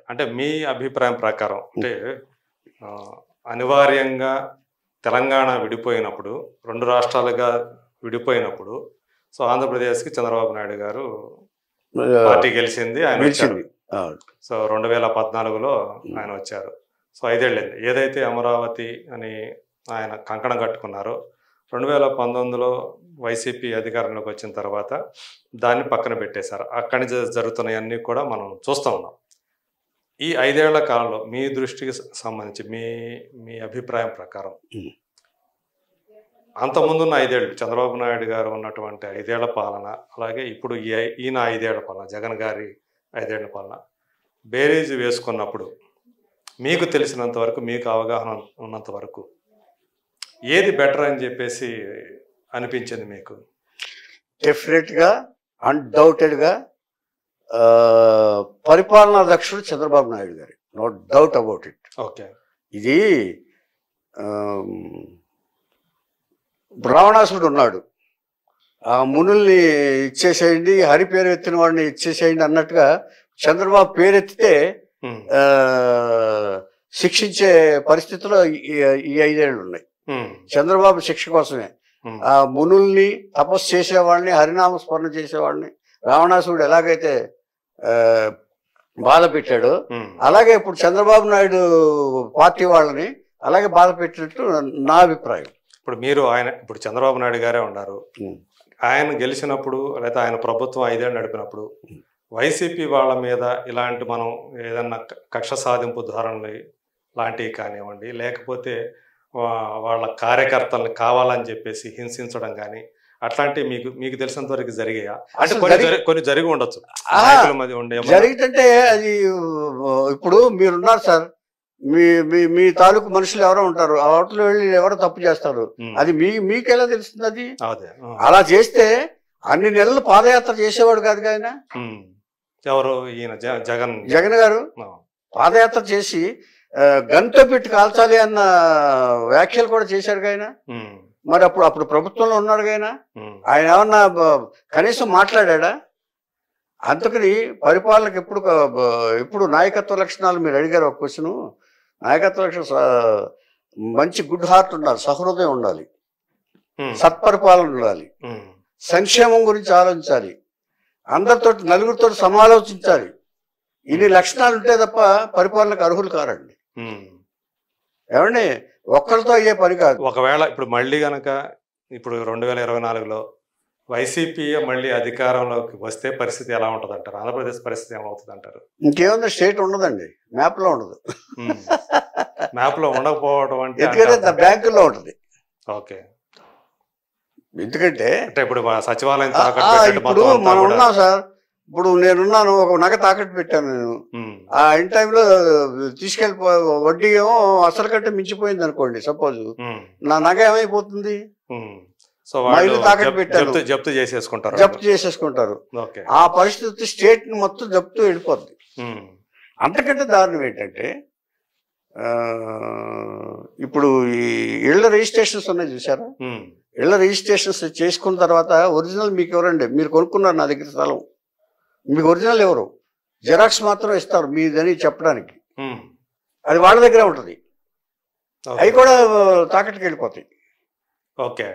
అంటే మీ అభిప్రాయం ప్రకారం అంటే అనివార్యంగా తెలంగాణ విడిపోయినప్పుడు 2 రాష్ట్రాలుగా విడిపోయినప్పుడు సో ఆంధ్రప్రదేశ్కి చంద్రబాబు నాయుడు గారు పార్టీ గెలిచింది, ఆయన వచ్చారు. సో 2014లో ఆయన వచ్చారు. సో 5 ఏళ్ళైంది. ఏదైతే అమరావతి అని ఆయన కంకణం కట్టుకున్నారో 2019లో వైసీపీ అధికారంలోకి వచ్చిన తర్వాత దాన్ని పక్కన పెట్టేశారు. అక్కడి నుంచి జరుగుతున్నవన్నీ కూడా మనం చూస్తూ ఉన్నాం. ఈ 5 ఏళ్ల కాలంలో మీ దృష్టికి సంబంధించి మీ అభిప్రాయం ప్రకారం అంతకుముందున్న 5 ఏళ్ళు చంద్రబాబు నాయుడు గారు ఉన్నటువంటి 5 ఏళ్ల పాలన, అలాగే ఇప్పుడు ఈయన 5 ఏళ్ల పాలన, జగన్ గారి 5 ఏళ్ల పాలన బేరీజు వేసుకున్నప్పుడు మీకు తెలిసినంత వరకు, మీకు అవగాహన ఉన్నంత వరకు ఏది బెటర్ అని చెప్పేసి అనిపించింది మీకు? డెఫినెట్గా అన్డౌటెడ్గా పరిపాలనా దక్షుడు చంద్రబాబు నాయుడు గారి, no doubt about it. Okay. ఇది రావణాసుడు ఉన్నాడు, ఆ మునుల్ని ఇచ్చేసేయండి, హరి పేరు ఎత్తిన వాడిని ఇచ్చేసేయండి అన్నట్టుగా చంద్రబాబు పేరెత్తితే శిక్షించే పరిస్థితిలో ఈ 5 ఏళ్ళు ఉన్నాయి. చంద్రబాబు శిక్ష కోసమే ఆ మునుల్ని తపస్సు చేసేవాడిని, హరినామ స్మరణ చేసేవాడిని రావణాసుడు ఎలాగైతే బాధ పెట్టాడో అలాగే ఇప్పుడు చంద్రబాబు నాయుడు పార్టీ వాళ్ళని అలాగే బాధ పెట్టినట్టు నా అభిప్రాయం. ఇప్పుడు చంద్రబాబు నాయుడు గారే ఉన్నారు. ఆయన గెలిచినప్పుడు లేదా ఆయన ప్రభుత్వం 5 ఏళ్ళు నడిపినప్పుడు వైసీపీ వాళ్ళ మీద ఇలాంటి మనం ఏదన్నా కక్ష సాధింపు ధోరణులు లాంటివి కానివ్వండి, లేకపోతే వాళ్ళ కార్యకర్తలను కావాలని చెప్పేసి హింసించడం కానీ అట్లాంటివి మీకు తెలిసినంత వరకు జరిగాయా? అంటే కొన్ని జరిగి ఉండొచ్చు, జరిగితే అది ఇప్పుడు మీరున్నారు సార్, మీ తాలూకు మనుషులు ఎవరో ఉంటారు, ఆ హోటల్ వెళ్ళి ఎవరో తప్పు చేస్తారు, అది మీకెలా తెలుస్తుంది? అది అలా చేస్తే అన్ని నెలలు పాదయాత్ర చేసేవాడు కాదు ఆయన. ఎవరు? ఈయన జగన్ గారు పాదయాత్ర చేసి గంతో పెట్టి కాల్చాలి అన్న వ్యాఖ్యలు కూడా చేశాడు ఆయన. మరి అప్పుడు ప్రభుత్వంలో ఉన్నాడు ఆయన ఏమన్నా కనీసం మాట్లాడా? అందుకని పరిపాలనకు ఎప్పుడు నాయకత్వ లక్షణాలు మీరు అడిగారు ఒక క్వశ్చన్. నాయకత్వ లక్షణం మంచి గుడ్ హార్ట్ ఉండాలి, సహృదయం ఉండాలి, సత్పరిపాలన ఉండాలి, సంక్షేమం గురించి ఆలోచించాలి, అందరితో నలుగురితో సమాలోచించాలి. ఇన్ని లక్షణాలు ఉంటే తప్ప పరిపాలనకు అర్హులు కారండి. ఏమండి, ఒక్కరితో అయ్యే పని కాదు. ఒకవేళ ఇప్పుడు మళ్ళీ కనుక ఇప్పుడు 2024లో వైసీపీ మళ్ళీ అధికారంలోకి వస్తే పరిస్థితి ఎలా ఉంటుంది అంటారు? ఆంధ్రప్రదేశ్ పరిస్థితి ఏమవుతుంది అంటారు? ఇంకేముంది, స్టేట్ ఉండదండి, మ్యాప్ లో ఉండదు. మ్యాప్ లో ఉండకపోవడం అంటే ఎందుకంటే బ్యాంకుల్లో ఉంటుంది. ఓకే. ఎందుకంటే ఇప్పుడు సచివాలయం ఇప్పుడు మనం ఉన్నాం సార్, ఇప్పుడు నేనున్నాను, ఒక నగ తాకట్టు పెట్టాను నేను, ఆ ఇన్ టైంలో తీసుకెళ్ళిపో వడ్డీ ఏమో అసలు కంటే మించిపోయింది అనుకోండి, సపోజ్ నా నగ ఏమైపోతుంది? తాకట్టు పెట్టాను, జప్తు చేసేసుకుంటారు. ఆ పరిస్థితి స్టేట్ ని మొత్తం జప్తు వెళ్ళిపోద్ది. అంతకంటే దారుణం ఏంటంటే ఇప్పుడు ఈ ఇళ్ల రిజిస్ట్రేషన్స్ ఉన్నాయి చూసారా, ఇళ్ల రిజిస్ట్రేషన్స్ చేసుకున్న తర్వాత ఒరిజినల్ మీకు ఎవరండి? మీరు కొనుక్కున్నారు నా దగ్గర స్థలం, మీకు ఒరిజినల్ ఎవరు? జిరాక్స్ మాత్రం ఇస్తారు మీదని చెప్పడానికి, అది వాళ్ళ దగ్గర ఉంటుంది. అవి కూడా తాకట్టుకి వెళ్ళిపోతాయి. ఓకే.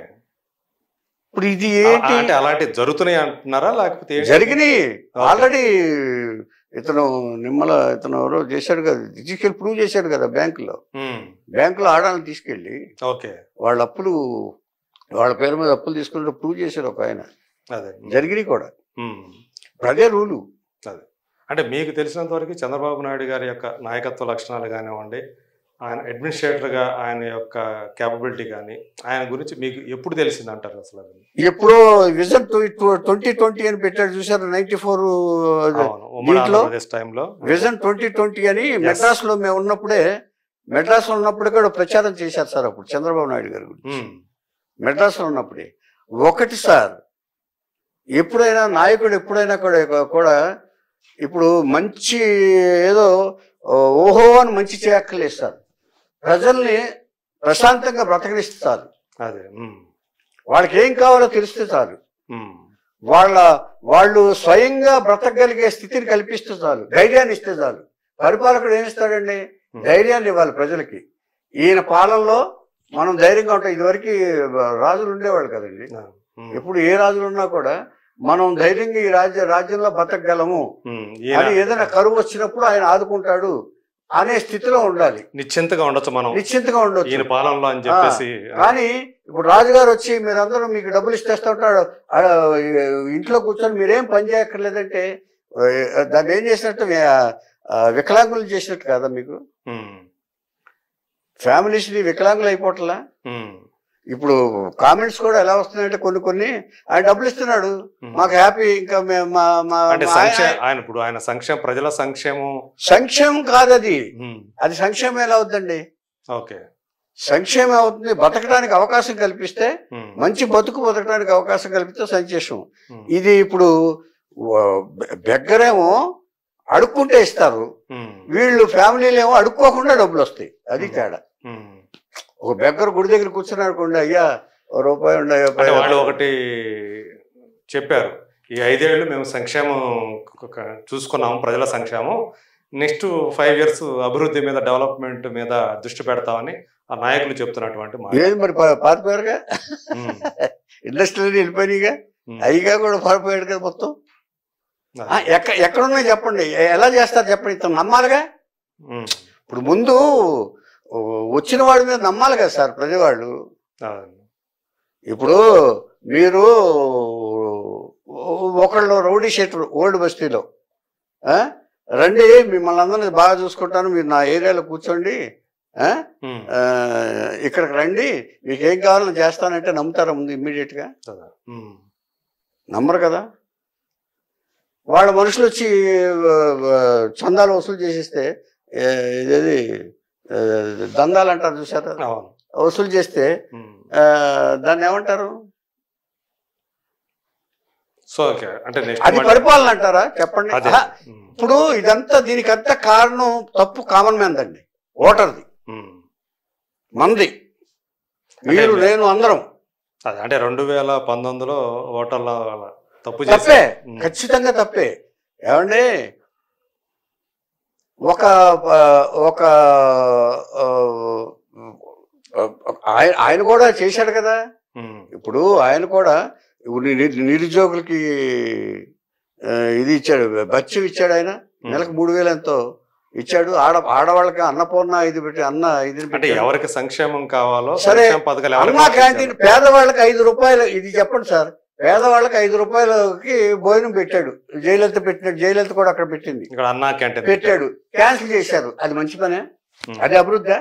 ఇప్పుడు ఇది ఏంటి, అలాంటి జరుగుతున్నాయి అంటున్నారా? లేకపోతే జరిగినాయి ఆల్రెడీ. ఇతను ఎవరో చేశాడు కదా, తీసుకెళ్ళి ప్రూవ్ చేశాడు కదా బ్యాంకులో ఆడాలని తీసుకెళ్ళి వాళ్ళ అప్పులు, వాళ్ళ పేరు మీద అప్పులు తీసుకున్నట్టు ప్రూవ్ చేశాడు ఒక ఆయన. జరిగినాయి కూడా. అదే రూలు. అంటే మీకు తెలిసినంత వరకు చంద్రబాబు నాయుడు గారి యొక్క నాయకత్వ లక్షణాలు కానివ్వండి, ఆయన అడ్మినిస్ట్రేటర్గా ఆయన యొక్క క్యాపబిలిటీ కానీ ఆయన గురించి మీకు ఎప్పుడు తెలిసింది అంటారు? అసలు ఎప్పుడో విజన్ 2020 అని పెట్టాడు చూసారు, 94 టైంలో విజన్ 2020 అని మెడ్రాస్ లో మేము ఉన్నప్పుడే, కూడా ప్రచారం చేశారు సార్ అప్పుడు చంద్రబాబు నాయుడు గారి గురించి. మెడ్రాస్ లో ఉన్నప్పుడే ఒకటి సార్, ఎప్పుడైనా నాయకుడు కూడా ఇప్పుడు మంచి ఏదో ఓహో అని మంచి చేయక్కర్లేదు సార్, ప్రజల్ని ప్రశాంతంగా బ్రతకనిస్తే చాలు. వాళ్ళకి ఏం కావాలో తెలిస్తే చాలు, వాళ్ళు స్వయంగా బ్రతకగలిగే స్థితిని కల్పిస్తే చాలు, ధైర్యాన్ని ఇస్తే చాలు. పరిపాలకుడు ఏమిస్తాడండి? ధైర్యాన్ని ఇవ్వాలి ప్రజలకి. ఈయన పాలనలో మనం ధైర్యంగా ఉంటాం. ఇదివరకు రాజులు ఉండేవాళ్ళు కదండి. ఎప్పుడు ఏ రాజులు ఉన్నా కూడా మనం ధైర్యంగా ఈ రాజ్యంలో బతకగలము అని, ఏదైనా కరువు వచ్చినప్పుడు ఆయన ఆదుకుంటాడు అనే స్థితిలో ఉండాలి. నిశ్చింతగా ఉండొచ్చు మనం, నిశ్చింతగా ఉండొచ్చు ఈయన పాలనలో అని చెప్పేసి. కానీ ఇప్పుడు రాజుగారు వచ్చి మీరందరూ మీకు డబ్బులు ఇచ్చేస్తూ ఉంటాడు, ఇంట్లో కూర్చొని మీరేం పని చేయక్కర్లేదంటే దాన్ని ఏం చేసినట్టు? వికలాంగులు చేసినట్టు కదా మీకు? ఫ్యామిలీస్ ని వికలాంగులు అయిపోవట్లా? ఇప్పుడు కామెంట్స్ కూడా ఎలా వస్తున్నాయంటే కొన్ని ఆయన డబ్బులు ఇస్తున్నాడు, మాకు హ్యాపీ. ఇంకా ఆయన ఇప్పుడు ఆయన సంక్షేమం, ప్రజల సంక్షేమం కాదు అది. అది సంక్షేమం ఎలా అవుతుందండి? ఓకే, సంక్షేమం అవుతుంది. బతకడానికి అవకాశం కల్పిస్తే, మంచి బతకడానికి అవకాశం కల్పిస్తే సంక్షేమం. ఇది ఇప్పుడు బెగ్గరేమో అడుక్కుంటే ఇస్తారు, వీళ్ళు ఫ్యామిలీలు ఏమో అడుక్కోకుండా డబ్బులు వస్తాయి. అది తేడా. ఒక బెగ్గర గుడి దగ్గర కూర్చున్నారు అనుకోండి, అయ్యా రూపాయి వాళ్ళు ఒకటి చెప్పారు, ఈ 5 ఏళ్ళు మేము సంక్షేమం చూసుకున్నాము, ప్రజల సంక్షేమం, నెక్స్ట్ 5 years అభివృద్ధి మీద, డెవలప్మెంట్ మీద దృష్టి పెడతామని ఆ నాయకులు చెప్తున్నటువంటి మాట. లేదు మరి పారిపోయారుగా, ఇండస్ట్రీలో వెళ్ళిపోయినాయిగా, అయ్యిగా కూడా పారిపోయాడు కదా మొత్తం. ఎక్కడున్నాయి చెప్పండి, ఎలా చేస్తారు చెప్పండి? ఇతను నమ్మాలిగా. ఇప్పుడు ముందు వచ్చిన వాడి మీద నమ్మాలి కదా సార్ ప్రజవాళ్ళు. ఇప్పుడు మీరు ఒకళ్ళు రౌడీ షీటర్ ఓల్డ్ బస్తీలో రండి, మిమ్మల్ని అందరినీ బాగా చూసుకుంటాను, మీరు నా ఏరియాలో కూర్చోండి, ఇక్కడికి రండి, మీకు ఏం కావాలని చేస్తానంటే నమ్ముతారా ముందు ఇమ్మీడియట్ గా? నమ్మరు కదా. వాళ్ళ మనుషులు వచ్చి చందాలు వసూలు చేసేస్తే, ఇదేది దందాలు అంటారు చూసారా, వసూలు చేస్తే దాన్ని ఏమంటారు? అది పరిపాలన అంటారా చెప్పండి? ఇప్పుడు ఇదంతా దీనికంతా కారణం తప్పు కామన్ మ్యాన్ అండి, ఓటర్ది, మంది, మీరు నేను అందరం. అంటే 2019లో ఓటర్ల తప్పే, ఖచ్చితంగా తప్పే. ఏమండి, ఒక ఆయన కూడా చేశాడు కదా. ఇప్పుడు ఆయన కూడా నిరుద్యోగులకి ఇది ఇచ్చాడు, బత్యం ఇచ్చాడు. ఆయన నెలకు 3,000 ఎంతో ఇచ్చాడు. ఆడవాళ్ళకి అన్నపూర్ణ ఇది పెట్టి ఇది పెట్టి, ఎవరికి సంక్షేమం కావాలో సరే. అన్నా క్యాంటీన్ పేదవాళ్ళకి 5 రూపాయలు, ఇది చెప్పండి సార్, పేదవాళ్ళకి 5 రూపాయలకి భోజనం పెట్టాడు. జయలలిత పెట్టినట్టు, జయలలిత కూడా అక్కడ పెట్టింది, అన్నా క్యాంటీన్ పెట్టాడు. క్యాన్సిల్ చేశారు. అది మంచి పనే? అది అభివృద్ధి?